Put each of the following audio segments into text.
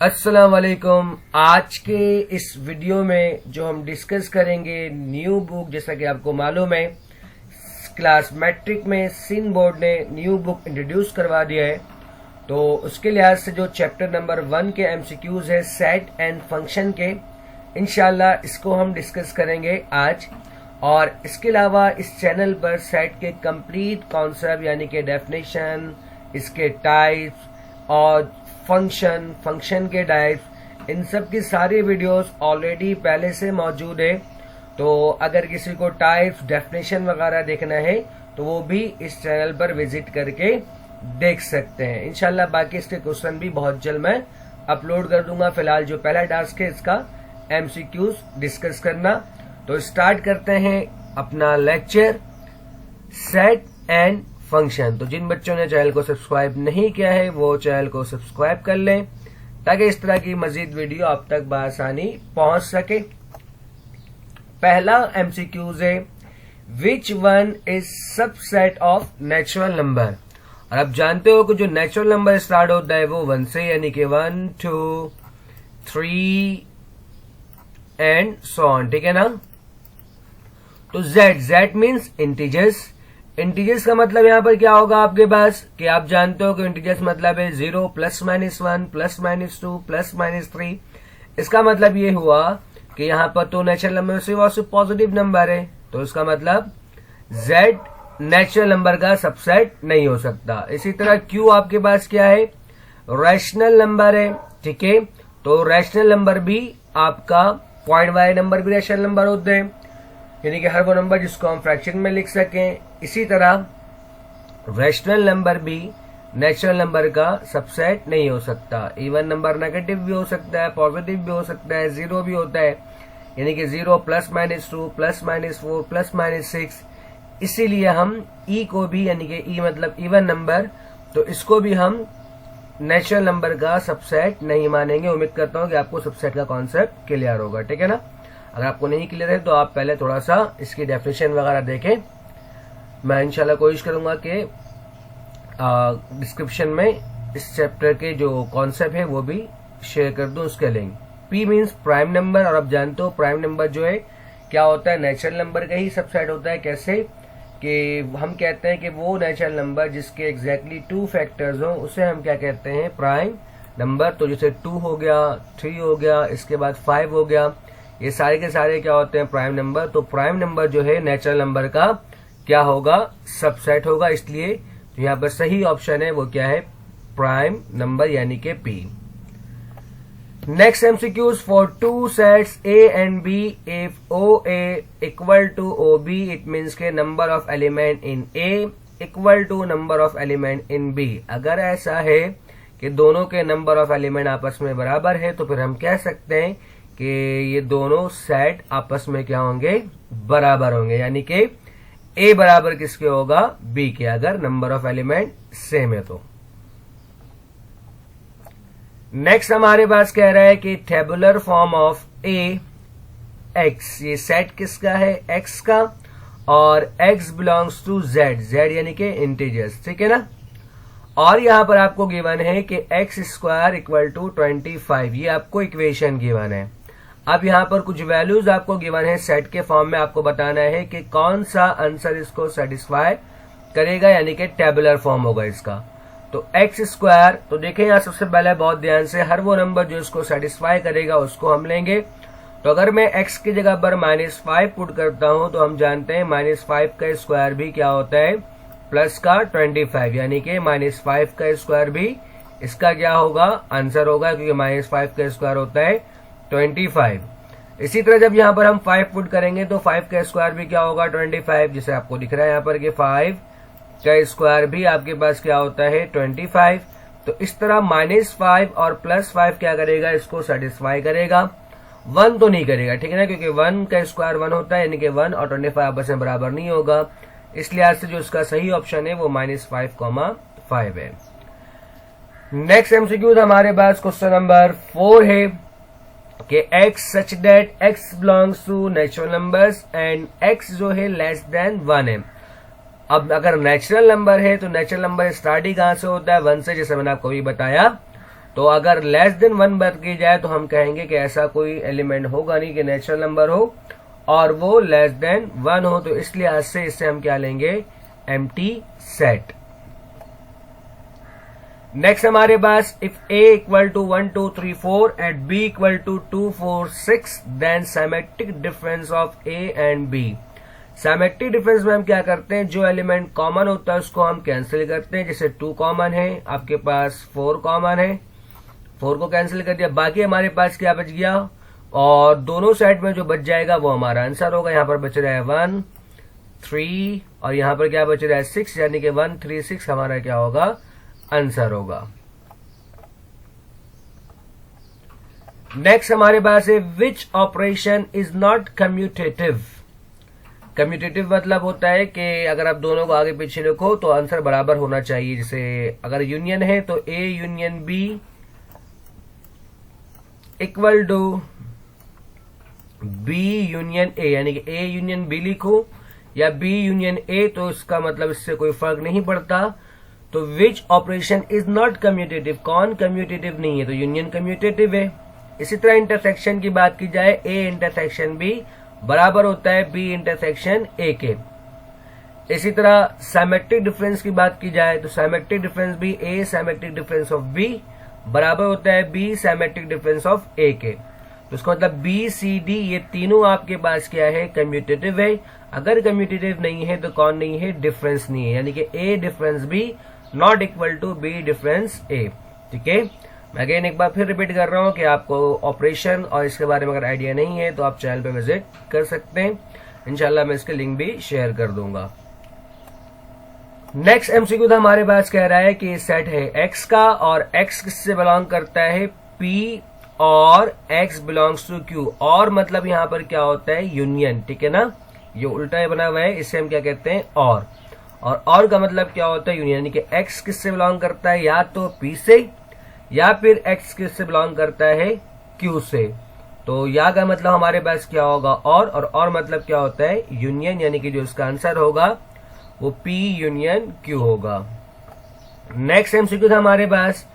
अस्सलाम वालेकुम। आज के इस वीडियो में जो हम डिस्कस करेंगे न्यू बुक, जैसा कि आपको मालूम है क्लास मैट्रिक में सिंध बोर्ड ने न्यू बुक इंट्रोड्यूस करवा दिया है, तो उसके लिहाज से जो चैप्टर नंबर 1 के एमसीक्यूज है सेट एंड फंक्शन के, इंशाल्लाह इसको हम डिस्कस करेंगे आज। और इसके अलावा इस चैनल पर सेट के कंप्लीट कॉन्सेप्ट यानी कि डेफिनेशन, इसके टाइप्स और फंक्शन के टाइप्स, इन सब की सारी वीडियोस ऑलरेडी पहले से मौजूद है। तो अगर किसी को टाइप्स, डेफिनेशन वगैरह देखना है तो वो भी इस चैनल पर विजिट करके देख सकते हैं। इंशाल्लाह बाकी इसके क्वेश्चन भी बहुत जल्द मैं अपलोड कर दूंगा। फिलहाल जो पहला टास्क है इसका एमसीक्यूज डिस्कस करना। तो स्टार्ट करते हैं अपना लेक्चर सेट एंड फंक्शन। तो जिन बच्चों ने चैनल को सब्सक्राइब नहीं किया है वो चैनल को सब्सक्राइब कर लें ताकि इस तरह की मजीद वीडियो आप तक बआसानी पहुंच सके। पहला एमसीक्यूज है which one is subset of natural number. और आप जानते हो कि जो नेचुरल नंबर स्टार्ट होता है वो 1 से, यानी कि 1, 2, 3 एंड सो ऑन, ठीक है ना। तो Z मीन्स इंटीजर्स। इंटीजर्स का मतलब यहां पर क्या होगा आपके पास कि आप जानते हो कि इंटीजर्स मतलब है 0 +-1 +-2 +-3। इसका मतलब ये हुआ कि यहां पर तो नेचुरल नंबर से पॉजिटिव नंबर है, तो इसका मतलब Z नेचुरल नंबर का सबसेट नहीं हो सकता। इसी तरह Q आपके पास क्या है, रैशनल नंबर है, ठीक है। तो रैशनल नंबर भी आपका पॉइंट वाले नंबर भी रैशनल नंबर होते हैं, यानी कि हर वो नंबर जिसको हम फ्रैक्शन में लिख सकें। इसी तरह रैशनल नंबर भी नेचुरल नंबर का सबसेट नहीं हो सकता। इवन नंबर नेगेटिव भी हो सकता है, पॉजिटिव भी हो सकता है, 0 भी होता है, यानी कि 0 +-2 +-4 +-6। इसीलिए हम ई को भी, यानी कि ई मतलब इवन नंबर, तो इसको भी हम नेचुरल नंबर का सबसेट नहीं मानेंगे। उम्मीद करता हूं कि आपको सबसेट का कॉन्सेप्ट क्लियर होगा, ठीक है ना। अगर आपको नहीं क्लियर है तो आप पहले थोड़ा सा इसकी डेफिनेशन वगैरह देखें। मैं इंशाल्लाह कोशिश करूंगा कि डिस्क्रिप्शन में इस चैप्टर के जो कॉन्सेप्ट है वो भी शेयर कर दूं, उसके link. P means prime number, और आप जानते हो प्राइम नंबर जो है क्या होता है, नेचुरल नंबर का ही सबसेट होता है। कैसे कि हम कहते हैं कि वो नेचुरल नंबर जिसके एग्जैक्टली 2 फैक्टर्स हो उसे हम क्या कहते हैं, प्राइम नंबर। तो जैसे 2 हो गया, 3 हो गया, इसके बाद 5 हो गया, ये सारे के सारे क्या होते हैं, प्राइम नंबर। तो प्राइम नंबर जो है नेचुरल नंबर का क्या होगा, सबसेट होगा। इसलिए तो यहाँ पर सही ऑप्शन है वो क्या है, प्राइम नंबर यानी कि P। Next MCQs for 2 sets A and B if OA equal to OB it means के number of element in A equal to number of element in B। अगर ऐसा है कि दोनों के नंबर ऑफ एलिमेंट आपस में बराबर है तो फिर हम कह सकते हैं कि ये दोनों सेट आपस में क्या होंगे, बराबर होंगे, यानी कि A बराबर किसके होगा, B के, अगर नंबर ऑफ एलिमेंट सेम है तो। नेक्स्ट हमारे पास कह रहा है कि tabular form of A X, ये सेट किसका है, X का, और X बिलोंग्स टू Z यानी कि इंटीजर्स, ठीक है ना। और यहां पर आपको गिवन है कि x² = 25, ये आपको इक्वेशन गिवन है। अब यहां पर कुछ वैल्यूज आपको गिवन है सेट के फॉर्म में, आपको बताना है कि कौन सा आंसर इसको सेटिस्फाई करेगा, यानी कि टेबुलर फॉर्म होगा इसका। तो x², तो देखें यहां सबसे पहले बहुत ध्यान से, हर वो नंबर जो इसको सेटिस्फाई करेगा उसको हम लेंगे। तो अगर मैं x की जगह पर -5 पुट करता हूं तो हम जानते हैं -5 का स्क्वायर भी क्या होता है, प्लस का 25, यानी कि -5 का स्क्वायर भी इसका क्या होगा, आंसर होगा, क्योंकि -5 का स्क्वायर होता है 25। इसी तरह जब यहां पर हम 5 पुट करेंगे तो 5 का स्क्वायर भी क्या होगा, 25, जिसे आपको दिख रहा है यहां पर कि 5 का स्क्वायर भी आपके पास क्या होता है, 25। तो इस तरह -5 और +5 क्या करेगा, इसको सेटिस्फाई करेगा, 1 तो नहीं करेगा, ठीक है ना, क्योंकि 1 का स्क्वायर 1 होता है, यानी कि 1 और 25 आपस में बराबर नहीं होगा। इसलिए आज से जो इसका सही ऑप्शन है वो -5, है। नेक्स्ट एमसीक्यू हमारे पास क्वेश्चन नंबर 4 है कि x such that x belongs to natural numbers and x जो है लेस देन 1 है। अब अगर नेचुरल नंबर है तो नेचुरल नंबर स्टार्ट ही कहां से होता है, 1 से, जैसे मैंने आपको भी बताया। तो अगर लेस देन 1 बात की जाए तो हम कहेंगे कि ऐसा कोई एलिमेंट होगा नहीं कि नेचुरल नंबर हो और वो लेस देन 1 हो, तो इस लिहाज से इससे हम क्या लेंगे, एम्प्टी सेट। नेक्स्ट हमारे पास if a equal to 1 2 3 4 and b equal to 2 4 6 then symmetric difference of a and b। Symmetric difference में हम क्या करते हैं, जो एलिमेंट कॉमन होता है उसको हम कैंसिल करते हैं। जैसे 2 कॉमन है, आपके पास 4 कॉमन है, 4 को कैंसिल कर दिया, बाकी हमारे पास क्या बच गया, और दोनों साइड में जो बच जाएगा वो हमारा आंसर होगा। यहां पर बच रहा है 1 3 और यहां पर क्या बच रहा है 6, यानी कि 1 3 6 हमारा क्या होगा, आंसर होगा। नेक्स्ट हमारे पास है which operation is not commutative. Commutative मतलब होता है कि अगर आप दोनों को आगे पीछे लिखो तो आंसर बराबर होना चाहिए। जैसे अगर यूनियन है तो A union B equal to B union A, यानी कि A यूनियन B लिखो या B यूनियन A, तो इसका मतलब इससे कोई फर्क नहीं पड़ता। तो which operation is not commutative, कौन कम्यूटेटिव नहीं है, तो यूनियन कम्यूटेटिव है। इसी तरह इंटरसेक्शन की बात की जाए, A इंटरसेक्शन B बराबर होता है B इंटरसेक्शन A के। इसी तरह सिमेट्रिक डिफरेंस की बात की जाए तो सिमेट्रिक डिफरेंस भी A symmetric difference of B बराबर होता है B symmetric difference of A के। तो इसका मतलब B C D ये तीनों आपके पास क्या है, कम्यूटेटिव है। अगर कम्यूटेटिव नहीं है तो कौन नहीं है, डिफरेंस नहीं है, यानी कि A difference B not equal to B difference A। ठीक है, मैं अगेन एक बार फिर रिपीट कर रहा हूं कि आपको ऑपरेशन और इसके बारे में अगर आइडिया नहीं है तो आप चैनल पे विजिट कर सकते हैं, इंशाल्लाह मैं इसके लिंक भी शेयर कर दूंगा। नेक्स्ट एमसीक्यू था हमारे पास कह रहा है कि सेट है x का और x किससे बिलोंग करता है, P और x बिलोंग्स टू Q। और मतलब यहां पर क्या होता है, यूनियन। ठीक है ना, ये उल्टा बना हुआ है, इससे हम क्या कहते हैं, और का मतलब क्या होता है, यूनियन। यानी कि x किससे बिलोंग करता है, या तो P से या फिर x किससे बिलोंग करता है, Q से। तो या का मतलब हमारे पास क्या होगा, और मतलब क्या होता है, यूनियन, यानी कि जो इसका आंसर होगा वो P यूनियन Q होगा। नेक्स्ट एमसीक्यू था हमारे पास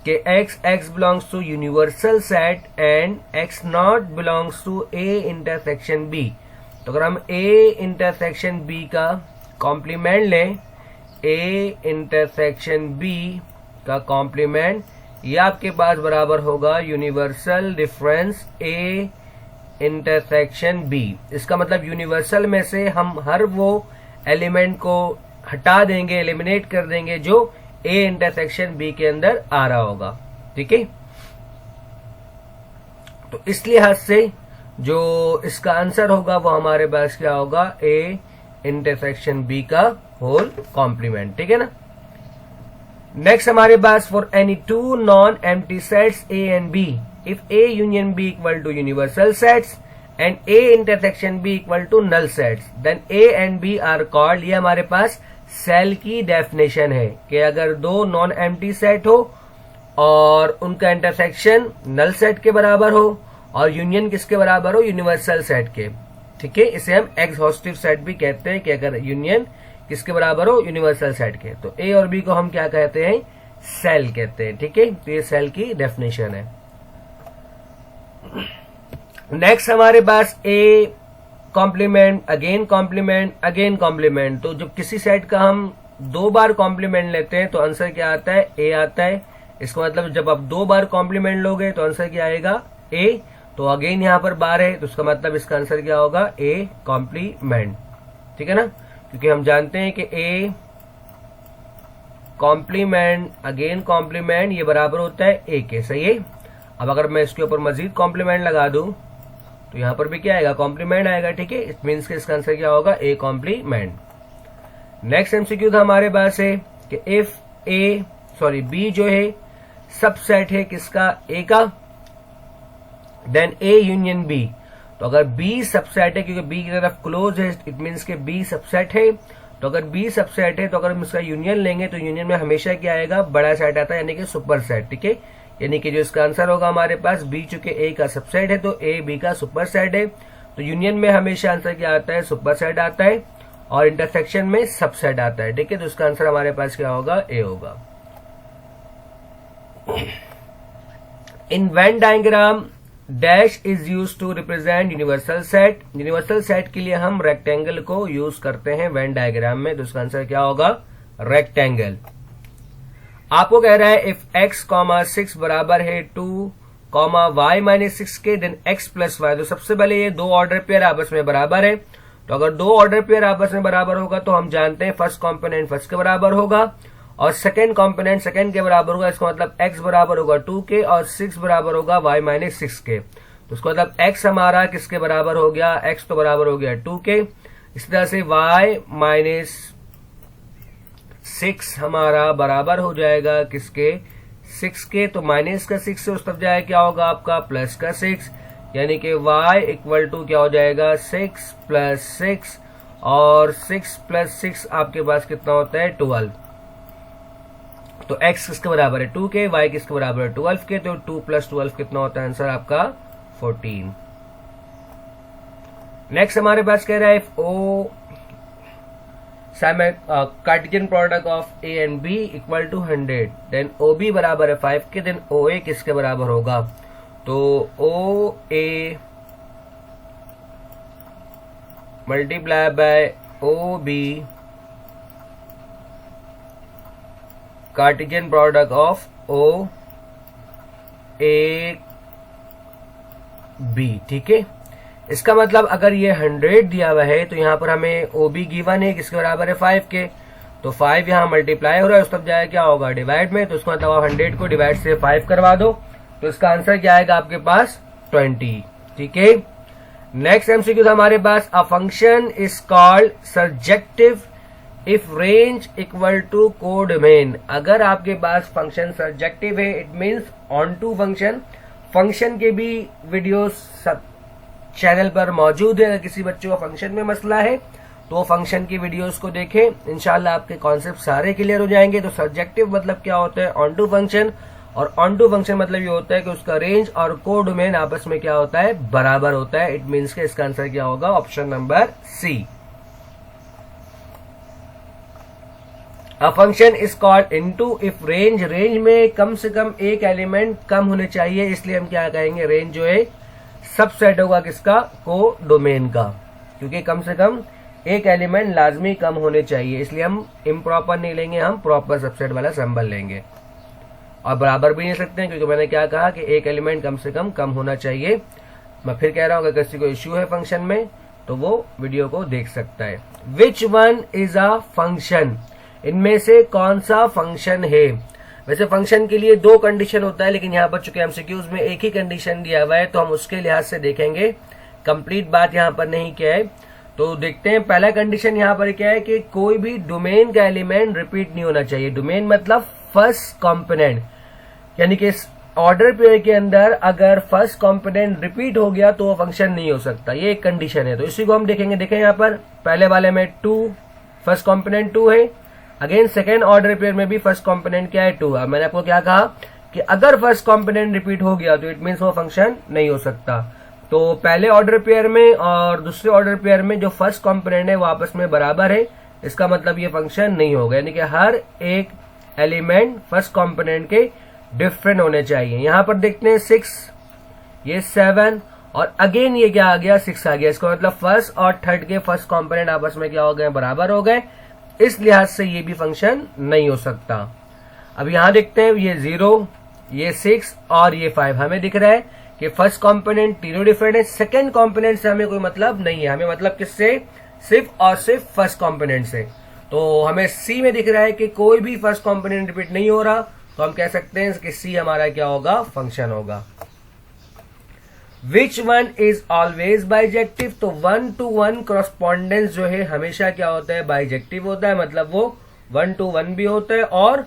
कि x belongs to universal set and x not belongs to A intersection B। तो अगर हम A इंटरसेक्शन B का कॉम्प्लीमेंट लें, A इंटरसेक्शन B का कॉम्प्लीमेंट, ये आपके पास बराबर होगा universal difference A intersection B। इसका मतलब यूनिवर्सल में से हम हर वो एलिमेंट को हटा देंगे, एलिमिनेट कर देंगे जो A इंटरसेक्शन B के अंदर आ रहा होगा। ठीक है, तो इस लिहाज से जो इसका आंसर होगा वो हमारे पास क्या होगा, A इंटरसेक्शन B का होल कॉम्प्लीमेंट। ठीक है ना। नेक्स्ट हमारे पास for any two non empty sets A and B, if A union B equal to universal sets and A intersection B equal to null sets, then A and B are called. ये हमारे पास cell की definition है कि अगर दो non empty set हो और उनका इंटरसेक्शन नल सेट के बराबर हो और यूनियन किसके बराबर हो, यूनिवर्सल सेट के। ठीक है, इसे हम एग्जॉस्टिव सेट भी कहते हैं कि अगर यूनियन किसके बराबर हो, यूनिवर्सल सेट के। तो A और B को हम क्या कहते हैं, सेल कहते हैं। ठीक है, तो ये सेल की डेफिनेशन है। नेक्स्ट हमारे पास A complement again complement again complement. तो जब किसी सेट का हम 2 बार कॉम्प्लीमेंट लेते हैं तो आंसर क्या आता है, A आता है। इसका मतलब जब आप 2 बार कॉम्प्लीमेंट लोगे तो आंसर क्या आएगा, A। तो अगेन यहां पर बार है तो उसका मतलब इसका आंसर क्या होगा, A कॉम्प्लीमेंट। ठीक है ना, क्योंकि हम जानते हैं कि A कॉम्प्लीमेंट अगेन कॉम्प्लीमेंट ये बराबर होता है A के। सही है। अब अगर मैं इसके ऊपर मजीद कॉम्प्लीमेंट लगा दूं तो यहां पर भी क्या आएगा, कॉम्प्लीमेंट आएगा। ठीक है, इट मीन्स कि इसका आंसर क्या होगा, A कॉम्प्लीमेंट। नेक्स्ट एमसीक्यू था हमारे पास है कि इफ B जो है सबसेट है किसका, A का, देन A यूनियन B। तो अगर B सबसेट है, क्योंकि B की तरफ क्लोज है, इट मीन्स के B सबसेट है। तो अगर B सबसेट है तो अगर हम इसका यूनियन लेंगे तो यूनियन में हमेशा क्या आएगा, बड़ा सेट आता है, यानी कि सुपर सेट। ठीक है, यानी कि जो इसका आंसर होगा हमारे पास B चूंकि A का सबसेट है तो A B का सुपर सेट है। तो यूनियन में हमेशा आंसर क्या आता है, सुपर सेट आता है, और इंटरसेक्शन में सबसेट आता है। ठीक है, तो इसका आंसर हमारे पास क्या होगा, A होगा। In Venn diagram dash is use to represent universal set. Universal set के लिए हम रेक्टेंगल को यूज करते हैं वेन डायग्राम में, तो इसका आंसर क्या होगा? रेक्टेंगल। आपको कह रहा है इफ x, 6 बराबर है 2, y माइनस 6 के, देन x प्लस वाई। तो सबसे पहले ये दो ऑर्डर पेयर आपस में बराबर है, तो अगर दो ऑर्डर पेयर आपस में बराबर होगा तो हम जानते हैं फर्स्ट कॉम्पोनेंट फर्स्ट के बराबर होगा और सेकंड कॉम्पोनेंट सेकंड के बराबर होगा। इसका मतलब x बराबर होगा 2 के और 6 बराबर होगा y माइनस 6 के। तो इसका मतलब x हमारा किसके बराबर हो गया? x तो बराबर हो गया 2 के। इस तरह से y माइनस 6 हमारा बराबर हो जाएगा किसके? 6 के। तो माइनस का 6 से उस तरफ जाए क्या होगा आपका? प्लस का 6, यानी कि y इक्वल टू क्या हो जाएगा? 6 प्लस 6, और 6 प्लस 6 आपके पास कितना होता है? 12। तो x किसके बराबर है? 2 के। y किसके बराबर है? 12 के। तो 2 प्लस 12 कितना होता है आंसर आपका? 14। नेक्स्ट हमारे पास कह रहा है if o Cartesian product of a and b equal to 100, then OB बराबर है 5 के, देन OA किसके बराबर होगा? तो OA multiply by OB Cartesian product of O A B, ठीक है। इसका मतलब अगर ये 100 दिया हुआ है तो यहां पर हमें OB गिवन है किसके बराबर है? 5 के। तो 5 यहां मल्टीप्लाई हो रहा है, उस तब जाए क्या होगा? डिवाइड में। तो इसका मतलब आप 100 को डिवाइड से 5 करवा दो, तो इसका आंसर क्या आएगा आपके पास? 20, ठीक है। नेक्स्ट एमसीक्यू था हमारे पास, a function is called surjective if range equal to codomain. अगर आपके पास फंक्शन सर्जेक्टिव है, it means onto function. Function के भी वीडियोस सब चैनल पर मौजूद है। अगर किसी बच्चे को फंक्शन में मसला है तो वो फंक्शन की वीडियोस को देखें, इंशाल्लाह आपके कॉन्सेप्ट सारे क्लियर हो जाएंगे। तो सर्जेक्टिव मतलब क्या होता है? ऑन टू फंक्शन, और ऑन टू फंक्शन मतलब ये होता है कि उसका रेंज और कोडोमेन आपस में क्या होता है? बराबर होता है। इट मीन्स के इसका आंसर क्या होगा? Option number C. A function is called into if range, range में कम से कम एक एलिमेंट कम होने चाहिए, इसलिए हम क्या कहेंगे? रेंज जो है सबसेट होगा किसका? कोडोमेन का, क्योंकि कम से कम एक एलिमेंट लाजमी कम होने चाहिए, इसलिए हम इम्प्रॉपर नहीं लेंगे, हम प्रॉपर सबसेट वाला सिंबल लेंगे। और बराबर भी नहीं सकते हैं, क्योंकि मैंने क्या कहा कि एक एलिमेंट कम से कम होना चाहिए। मैं फिर कह रहा हूं अगर किसी को इश्यू है फंक्शन में तो वो वीडियो को देख सकता है। Which one is a function, इनमें से कौन सा फंक्शन है? वैसे फंक्शन के लिए दो कंडीशन होता है, लेकिन यहाँ पर चूंकि एमसीक्यूज में एक ही कंडीशन दिया हुआ है तो हम उसके लिहाज से देखेंगे, कंप्लीट बात यहाँ पर नहीं क्या है। तो देखते हैं, पहला कंडीशन यहाँ पर क्या है कि कोई भी डोमेन का एलिमेंट रिपीट नहीं होना चाहिए। डोमेन मतलब फर्स्ट कॉम्पोनेंट, यानी कि ऑर्डर पेयर के अंदर अगर फर्स्ट कॉम्पोनेंट रिपीट हो गया तो वो फंक्शन नहीं हो सकता, ये एक कंडीशन है। तो इसी को हम देखेंगे। देखें यहाँ पर पहले वाले में 2, फर्स्ट कॉम्पोनेंट 2 है। अगेन सेकेंड ऑर्डर पेयर में भी फर्स्ट कॉम्पोनेंट क्या है? 2 है। मैंने आपको क्या कहा कि अगर फर्स्ट कॉम्पोनेंट रिपीट हो गया तो इट मीन्स वो फंक्शन नहीं हो सकता। तो पहले ऑर्डर पेयर में और दूसरे ऑर्डर पेयर में जो फर्स्ट कॉम्पोनेंट है वो आपस में बराबर है, इसका मतलब ये फंक्शन नहीं होगा, यानी कि हर एक एलिमेंट फर्स्ट कॉम्पोनेंट के डिफरेंट होने चाहिए। यहां पर देखते हैं 6, ये 7 और अगेन ये क्या आ गया? 6 आ गया। इसका मतलब फर्स्ट और थर्ड के फर्स्ट कॉम्पोनेंट आपस में क्या हो गए? बराबर हो गए। इस लिहाज से ये भी फंक्शन नहीं हो सकता। अब यहां देखते हैं ये 0, ये 6 और ये 5, हमें दिख रहा है कि फर्स्ट कंपोनेंट तीनों डिफरेंट है। सेकंड कंपोनेंट से हमें कोई मतलब नहीं है, हमें मतलब किससे? सिर्फ और सिर्फ फर्स्ट कंपोनेंट से। तो हमें सी में दिख रहा है कि कोई भी फर्स्ट कंपोनेंट रिपीट नहीं हो रहा, तो हम कह सकते हैं कि सी हमारा क्या होगा? फंक्शन होगा। Which one is always bijective, तो 1 to 1 करस्पॉन्डेंस जो है हमेशा क्या होता है? बाइजेक्टिव होता है, मतलब वो 1 to 1 भी होता है और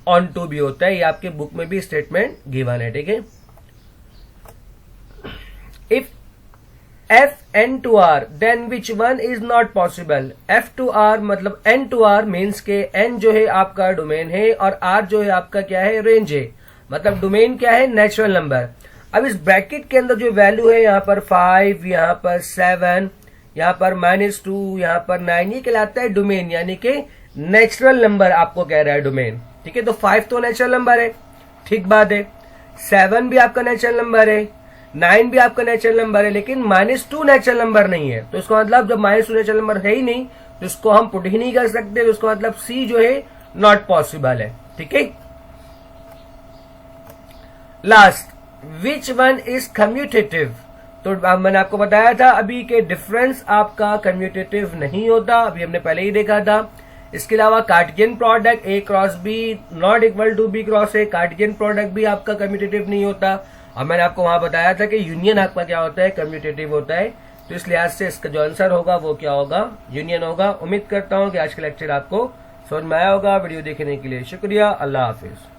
ऑन टू भी होता है। ये आपके बुक में भी स्टेटमेंट गिवन है, ठीक है। If F N to R then which one is not possible? F to R मतलब N to R मीन्स के N जो है आपका डोमेन है और R जो है आपका क्या है? रेंज है। मतलब डोमेन क्या है? Natural number. अब इस ब्रैकेट के अंदर जो वैल्यू है यहाँ पर 5, यहाँ पर 7, यहाँ पर -2, यहाँ पर 9, ये कहलाता है डोमेन, यानी कि नेचुरल नंबर आपको कह रहा है डोमेन, ठीक है। तो 5 तो नेचुरल नंबर है, ठीक बात है। 7 भी आपका नेचुरल नंबर है, 9 भी आपका नेचुरल नंबर है, लेकिन -2 नेचुरल नंबर नहीं है। तो इसका मतलब जब -2 नेचुरल नंबर है ही नहीं तो इसको हम पुट ही नहीं कर सकते, तो इसका मतलब सी जो है नॉट पॉसिबल है। ठीक है। Last, which one is commutative. तो मैंने आपको बताया था अभी के डिफरेंस आपका कम्यूटेटिव नहीं होता, अभी हमने पहले ही देखा था। इसके अलावा Cartesian product A cross B not equal to B cross A, Cartesian product भी आपका कम्यूटेटिव नहीं होता। और मैंने आपको वहां बताया था कि यूनियन आपका क्या होता है, कम्यूटेटिव होता है। तो इस लिहाज से इसका जो आंसर होगा वो क्या होगा, यूनियन होगा। उम्मीद करता हूं कि आज का लेक्चर आपको समझ में आया होगा। वीडियो देखने के लिए शुक्रिया। अल्लाह हाफिज।